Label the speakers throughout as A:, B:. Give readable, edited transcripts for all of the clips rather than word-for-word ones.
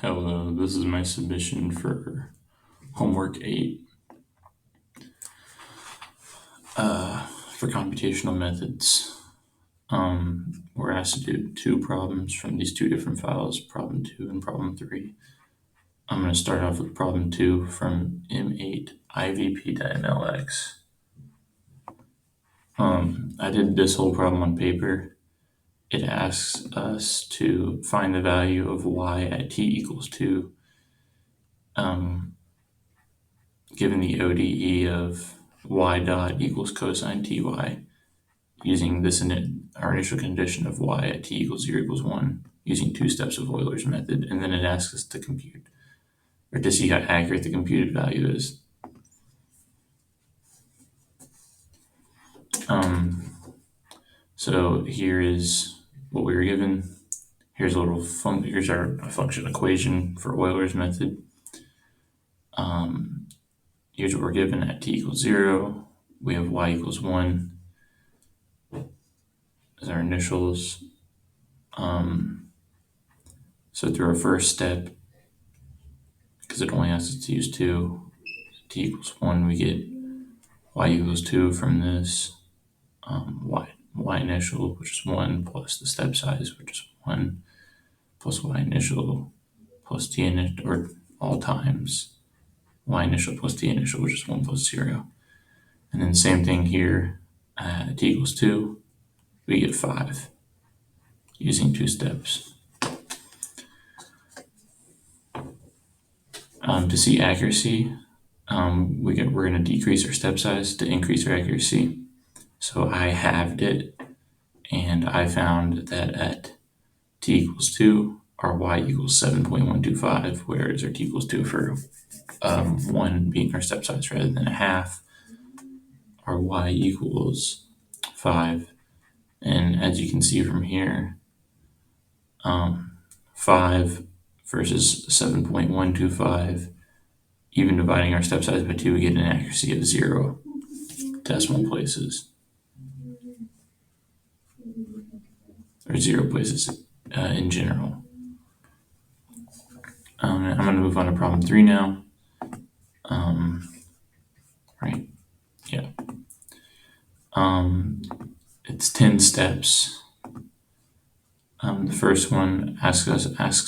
A: Hello, this is my submission for homework 8 for computational methods. We're asked to do two problems from these two different files, problem 2 and problem 3. I'm going to start off with problem 2 from M8 IVP.MLX. I did this whole problem on paper. It asks us to find the value of y at t equals 2, given the ODE of y dot equals cosine ty, using this in our initial condition of y at t equals 0 equals 1, using two steps of Euler's method, and then it asks us to compute, or to see how accurate the computed value is. So here is what we were given. Here's a little here's our function equation for Euler's method. Here's what we're given at t equals 0. We have y equals 1 as our initials. So through our first step, because it only asks us to use 2, t equals 1, we get y equals 2 from this, y initial, which is 1, plus the step size, which is 1, plus y initial, plus t initial, or all times y initial plus t initial, which is 1 plus 0. And then same thing here, t equals 2, we get 5, using two steps. To see accuracy, we're going to decrease our step size to increase our accuracy. So I halved it, and I found that at t equals 2, our y equals 7.125, whereas our t equals 2 for 1 being our step size rather than a half, our y equals 5. And as you can see from here, 5 versus 7.125, even dividing our step size by 2, we get an accuracy of 0 decimal places, or 0 places in general. I'm going to move on to problem 3 now. Right? Yeah. It's 10 steps. The first one asks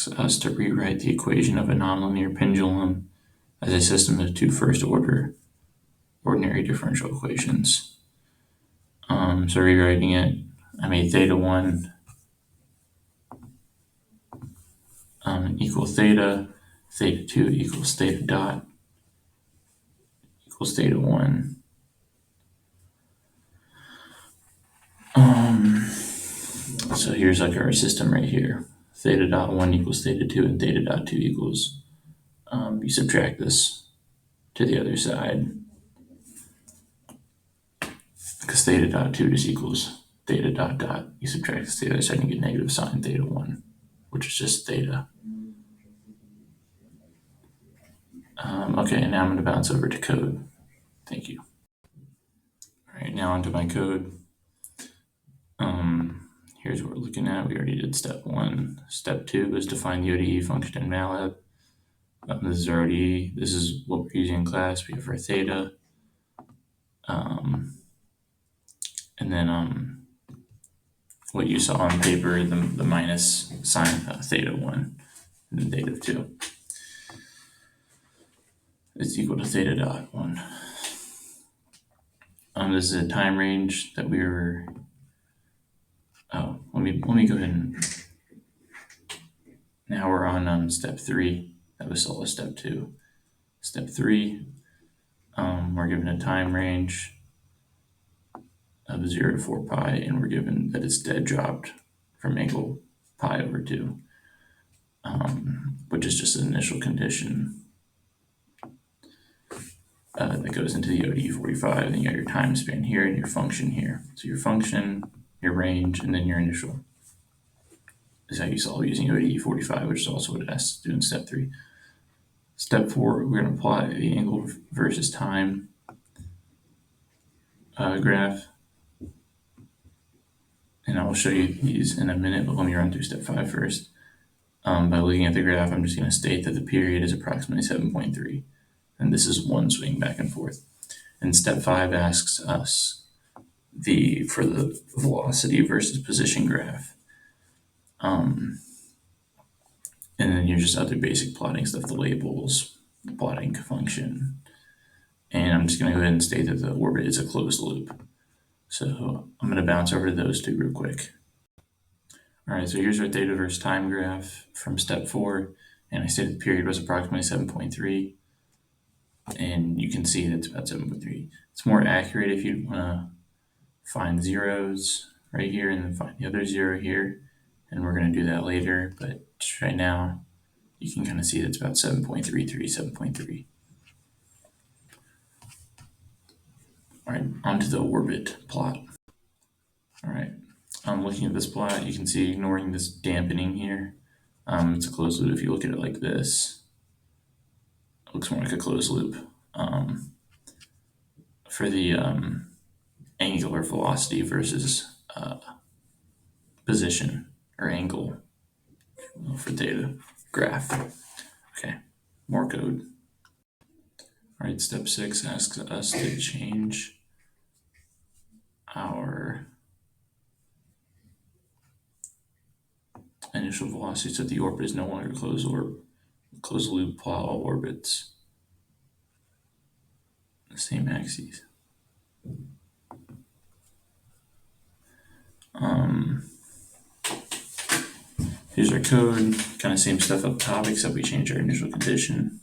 A: us to rewrite the equation of a nonlinear pendulum as a system of two first-order ordinary differential equations. So rewriting it, I made theta 1 equal theta 2 equals theta dot equals theta 1. So here's like our system right here. Theta dot 1 equals theta 2, and theta dot 2 equals, you subtract this to the other side, because theta dot 2 just equals theta dot dot. You subtract this to the other side and you get negative sine theta 1, which is just theta. Okay, now I'm going to bounce over to code. Thank you. All right, now onto my code. Here's what we're looking at. We already did step 1. Step 2 is to find the ODE function in MATLAB. This is our ODE. This is what we're using in class. We have our theta. And then what you saw on paper, the minus sine theta 1, and then theta 2 is equal to theta dot 1. This is a time range that we were. Let me go ahead and. Now we're on step 3. That was all step 2. Step 3, we're given a time range of 0 to 4 pi, and we're given that it's dead dropped from angle pi over 2, which is just an initial condition that goes into the ODE 45, and you got your time span here and your function here. So your function, your range, and then your initial is how you solve using ODE 45, which is also what it asks to do in step 3. Step 4, we're going to apply the angle versus time graph, and I will show you these in a minute, but let me run through step 5 first. By looking at the graph, I'm just going to state that the period is approximately 7.3, and this is one swing back and forth. And step 5 asks us for the velocity versus position graph. And then here's just other basic plotting stuff, the labels, the plotting function. And I'm just going to go ahead and state that the orbit is a closed loop. So I'm going to bounce over to those two real quick. All right, so here's our theta versus time graph from step 4. And I stated the period was approximately 7.3. And you can see that it's about 7.3. It's more accurate if you want to find zeros right here and then find the other zero here. And we're going to do that later, but just right now, you can kind of see that it's about 7.33, 7.3. All right, onto the orbit plot. All right, looking at this plot, you can see ignoring this dampening here, it's a closed loop. If you look at it like this, it looks more like a closed loop. For the angular velocity versus position or angle for theta graph. Okay, more code. All right, step 6 asks us to change our initial velocity so the orbit is no longer closed loop while all orbits the same axes. Here's our code, kind of same stuff up top, except we change our initial condition.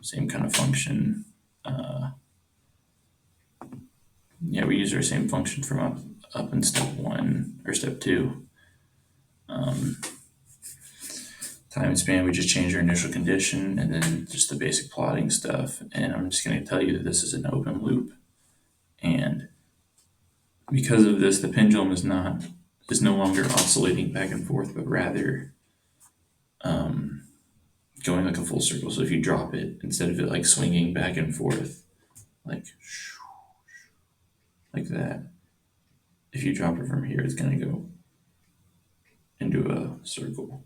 A: Same kind of function. Yeah, we use our same function from up in step 1 or step 2. Time span, we just change our initial condition and then just the basic plotting stuff. And I'm just going to tell you that this is an open loop. And because of this, the pendulum is no longer oscillating back and forth, but rather going like a full circle. So if you drop it, instead of it like swinging back and forth, like that, if you drop it from here, it's going to go into a circle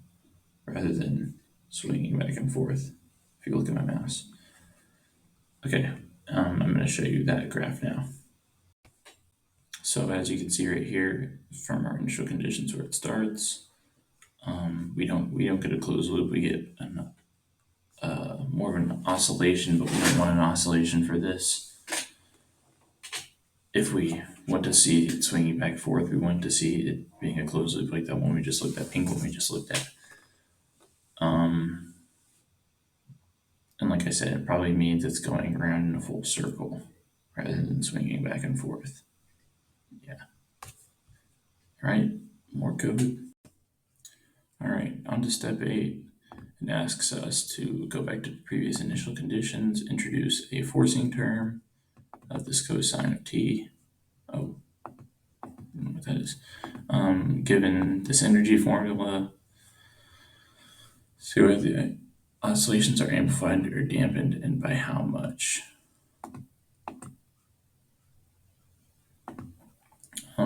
A: rather than swinging back and forth. If you look at my mouse. Okay, I'm going to show you that graph now. So as you can see right here, from our initial conditions where it starts, we don't get a closed loop. We get more of an oscillation, but we don't want an oscillation for this. If we want to see it swinging back and forth, we want to see it being a closed loop like that one we just looked at, pink one we just looked at. And like I said, it probably means it's going around in a full circle rather than swinging back and forth. Yeah. All right, more code. All right, on to step 8. It asks us to go back to the previous initial conditions, introduce a forcing term of this cosine of t. Oh, I don't know what that is. Given this energy formula, see whether the oscillations are amplified or dampened and by how much.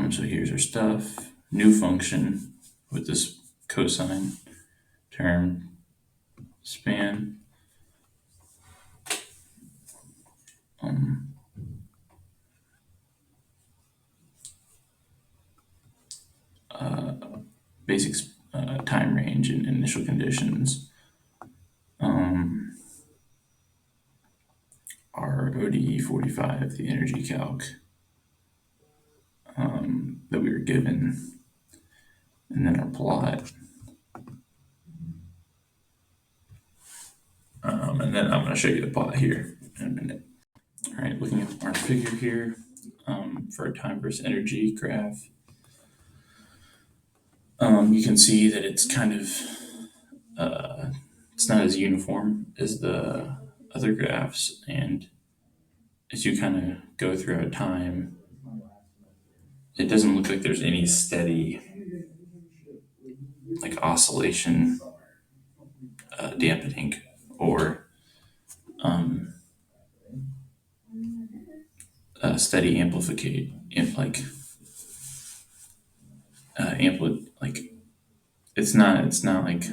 A: So here's our stuff. New function with this cosine term span. Basic time range and initial conditions. Our ODE 45, the energy calc that we were given, and then our plot. And then I'm going to show you the plot here in a minute. All right, looking at our figure here for our time versus energy graph, you can see that it's kind of it's not as uniform as the other graphs, and as you kind of go throughout time, it doesn't look like there's any steady like oscillation, dampening, or steady amplification, it's not like,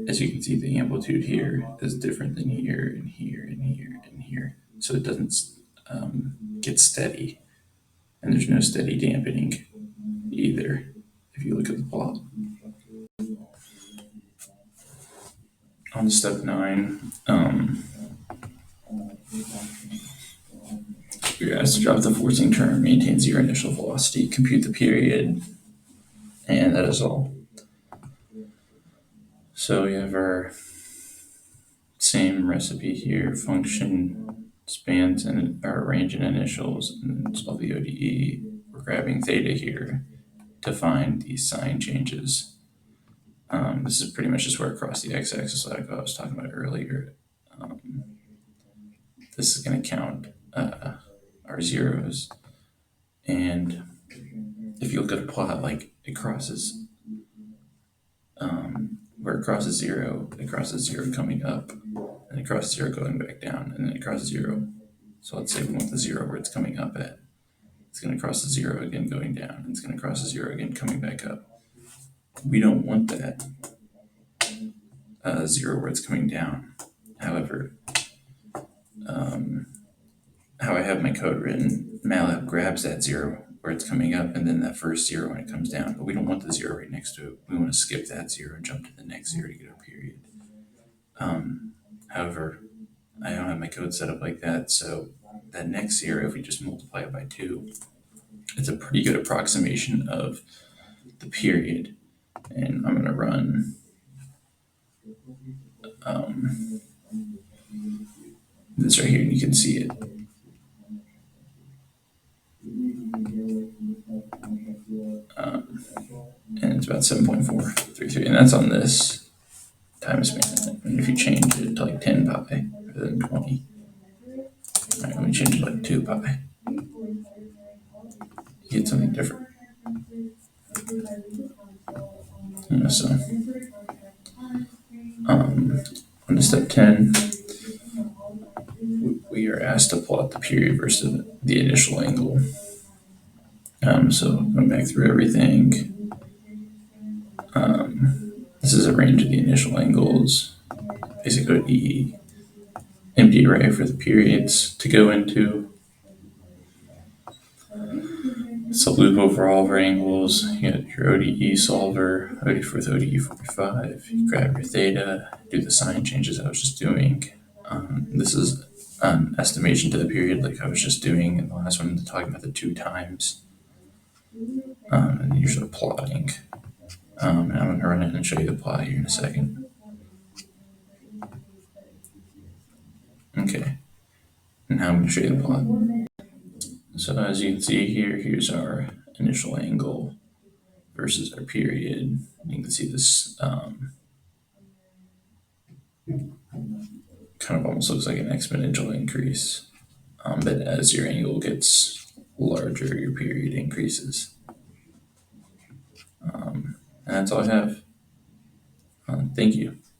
A: as you can see, the amplitude here is different than here and here and here and here. So it doesn't get steady, and there's no steady dampening either if you look at the plot. On step 9, you're asked to drop the forcing term, maintain zero initial velocity, compute the period, and that is all. So we have our same recipe here, function spans and our range and initials, and solve the ODE. We're grabbing theta here to find these sign changes. This is pretty much just where across the x-axis like I was talking about earlier. This is going to count our zeros, and if you look at a plot, like it crosses where it crosses zero coming up, and it crosses zero going back down, and then it crosses zero. So let's say we want the zero where it's coming up at. It's going to cross the zero again going down, and it's going to cross the zero again coming back up. We don't want that zero where it's coming down. However, how I have my code written, MATLAB grabs that zero where it's coming up, and then that first zero when it comes down. But we don't want the zero right next to it. We want to skip that zero and jump to the next zero to get a period. However, I don't have my code set up like that, so that next zero, if we just multiply it by 2, it's a pretty good approximation of the period. And I'm going to run this right here, and you can see it. And it's about 7.433, and that's on this time span. And if you change it to like 10 pi rather than 20, all right, let me change it to like 2 pi. You get something different. So, on to step 10, we are asked to plot the period versus the initial angle. So going back through everything, this is a range of the initial angles, basic ODE, empty array for the periods to go into. So loop over all of our angles. You got your ODE solver, ODE for ODE 45. You grab your theta, do the sign changes I was just doing. This is an estimation to the period like I was just doing in the last one, talking about the 2 times. And you're sort of plotting. And I'm going to run it and show you the plot here in a second. Okay. And now I'm going to show you the plot. So as you can see here, here's our initial angle versus our period. You can see this kind of almost looks like an exponential increase. But as your angle gets larger, your period increases. And that's all I have. Thank you.